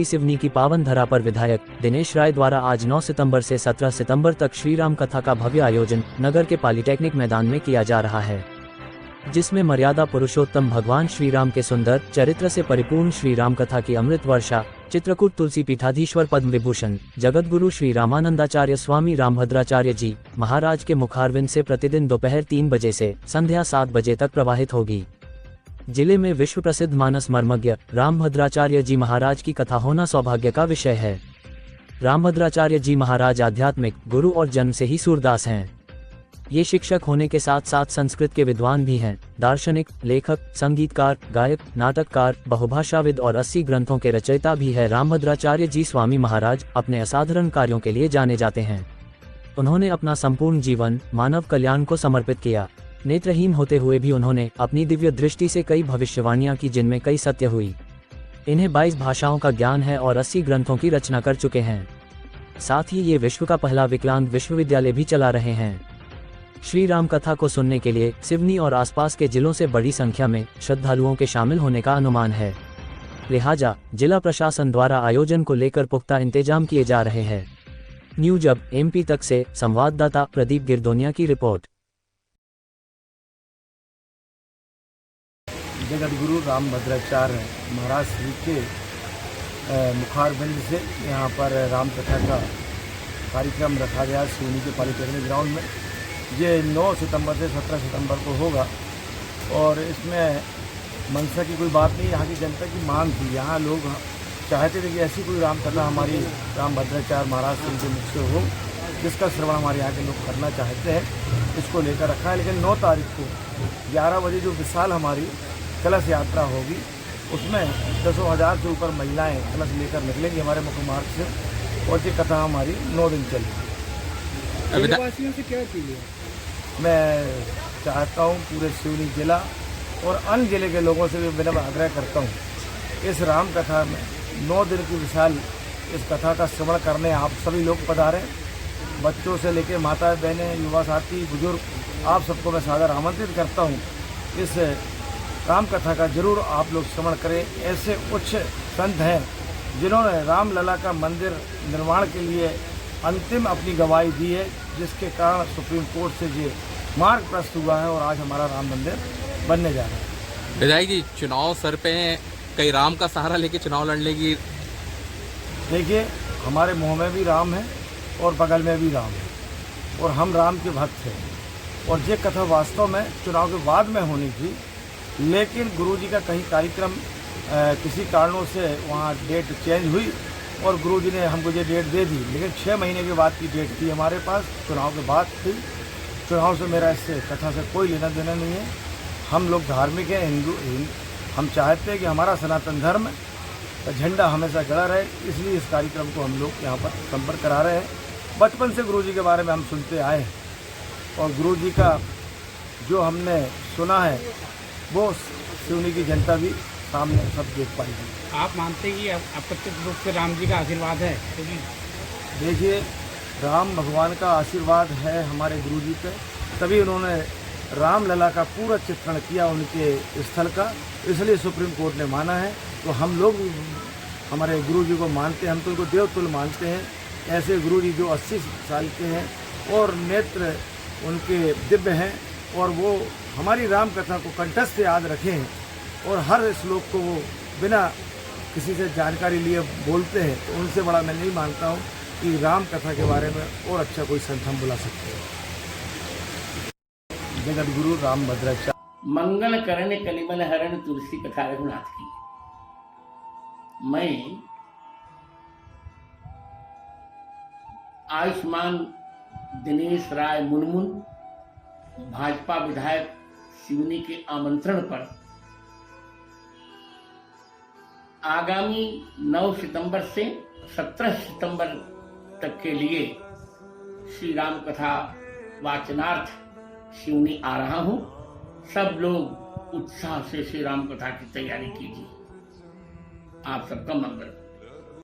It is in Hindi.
सिवनी की पावन धरा पर विधायक दिनेश राय द्वारा आज 9 सितंबर से 17 सितंबर तक श्री राम कथा का भव्य आयोजन नगर के पॉलिटेक्निक मैदान में किया जा रहा है, जिसमें मर्यादा पुरुषोत्तम भगवान श्री राम के सुंदर चरित्र से परिपूर्ण श्री राम कथा की अमृत वर्षा चित्रकूट तुलसी पीठाधीश्वर पद्म विभूषण जगतगुरु श्री रामानंदाचार्य स्वामी रामभद्राचार्य जी महाराज के मुखारविंद से प्रतिदिन दोपहर 3 बजे से संध्या 7 बजे तक प्रवाहित होगी। जिले में विश्व प्रसिद्ध मानस मर्मज्ञ रामभद्राचार्य जी महाराज की कथा होना सौभाग्य का विषय है। रामभद्राचार्य जी महाराज आध्यात्मिक गुरु और जन्म से ही सूरदास हैं। ये शिक्षक होने के साथ साथ संस्कृत के विद्वान भी हैं, दार्शनिक, लेखक, संगीतकार, गायक, नाटककार, बहुभाषाविद और 80 ग्रंथों के रचयिता भी है। रामभद्राचार्य जी स्वामी महाराज अपने असाधारण कार्यों के लिए जाने जाते हैं। उन्होंने अपना संपूर्ण जीवन मानव कल्याण को समर्पित किया। नेत्रहीन होते हुए भी उन्होंने अपनी दिव्य दृष्टि से कई भविष्यवाणियां की, जिनमें कई सत्य हुई। इन्हें 22 भाषाओं का ज्ञान है और 80 ग्रंथों की रचना कर चुके हैं। साथ ही ये विश्व का पहला विकलांग विश्वविद्यालय भी चला रहे हैं। श्री राम कथा को सुनने के लिए सिवनी और आसपास के जिलों से बड़ी संख्या में श्रद्धालुओं के शामिल होने का अनुमान है। लिहाजा जिला प्रशासन द्वारा आयोजन को लेकर पुख्ता इंतजाम किए जा रहे हैं। न्यूज अब MP तक से संवाददाता प्रदीप गिरदोनिया की रिपोर्ट। जगतगुरु रामभद्राचार्य महाराज श्री के मुखारबिंद से यहाँ पर राम कथा का कार्यक्रम रखा गया सिवनी के पॉलिटेक्निक ग्राउंड में। ये 9 सितंबर से 17 सितंबर को होगा और इसमें मनसा की कोई बात नहीं, यहाँ की जनता की मांग थी। यहाँ लोग चाहते थे कि ऐसी कोई राम कथा हमारी रामभद्राचार्य महाराज श्री के मुख से हो, जिसका श्रवण हमारे यहाँ के लोग करना चाहते हैं। इसको लेकर रखा है। लेकिन 9 तारीख को 11 बजे जो विशाल हमारी कलश यात्रा होगी, उसमें 10,000 से ऊपर महिलाएं कलश लेकर निकलेंगी हमारे मुख्य मार्ग से और ये कथा हमारी 9 दिन चलेगी। वासियों से क्या अपील है? मैं चाहता हूँ पूरे सिवनी जिला और अन्य जिले के लोगों से भी विनम्र आग्रह करता हूँ, इस राम कथा में 9 दिन की विशाल इस कथा का श्रवण करने आप सभी लोग पधारें। बच्चों से लेकर माता बहनें, युवा साथी, बुजुर्ग, आप सबको मैं सादर आमंत्रित करता हूँ। इस राम कथा का जरूर आप लोग श्रवण करें। ऐसे उच्च संत हैं जिन्होंने रामलला का मंदिर निर्माण के लिए अंतिम अपनी गवाही दी है, जिसके कारण सुप्रीम कोर्ट से ये मार्ग प्रस्त हुआ है और आज हमारा राम मंदिर बनने जा रहा है। विधायक जी, चुनाव सर पे कई राम का सहारा लेके चुनाव लड़ने की, देखिए हमारे मुँह में भी राम है और बगल में भी राम है और हम राम के भक्त हैं। और ये कथा वास्तव में चुनाव के बाद में होनी थी, लेकिन गुरुजी का कहीं कार्यक्रम किसी कारणों से वहाँ डेट चेंज हुई और गुरुजी ने हमको ये डेट दे दी। लेकिन 6 महीने के बाद की डेट थी हमारे पास, चुनाव के बाद थी। चुनाव से मेरा इससे कथा से कोई लेना देना नहीं है। हम लोग धार्मिक हैं, हिंदू। हम चाहते हैं कि हमारा सनातन धर्म का झंडा हमेशा गड़ा रहे, इसलिए इस कार्यक्रम को हम लोग यहाँ पर संपर्क करा रहे हैं। बचपन से गुरुजी के बारे में हम सुनते आए हैं और गुरुजी का जो हमने सुना है वो सिवनी की जनता भी सामने सब देख पाएगी। आप मानते हैं कि अप्रत्यक्ष रूप से राम जी का आशीर्वाद है? क्योंकि देखिए, राम भगवान का आशीर्वाद है हमारे गुरुजी पे, तभी उन्होंने रामलला का पूरा चित्रण किया उनके स्थल का, इसलिए सुप्रीम कोर्ट ने माना है। तो हम लोग भी हमारे गुरुजी को मानते हैं, हम तो उनको देवतुल्य मानते हैं। ऐसे गुरुजी जो 80 साल के हैं और नेत्र उनके दिव्य हैं और वो हमारी राम कथा को कंठस्थ याद रखें और हर श्लोक को वो बिना किसी से जानकारी लिए बोलते हैं, तो उनसे बड़ा मैं नहीं मानता हूँ कि राम कथा के बारे में और अच्छा कोई संत हम बुला सकते हैं। जगत गुरु रामभद्राचार्य। मंगल करण कलिमल हरण तुलसी कथा रघुनाथ की। मैं आयुष्मान दिनेश राय मुनमुन, भाजपा विधायक सिवनी के आमंत्रण पर आगामी 9 सितंबर से 17 सितंबर तक के लिए श्री राम कथा वाचनार्थ सिवनी आ रहा हूं। सब लोग उत्साह से श्री राम कथा की तैयारी कीजिए। आप सबका मंगल।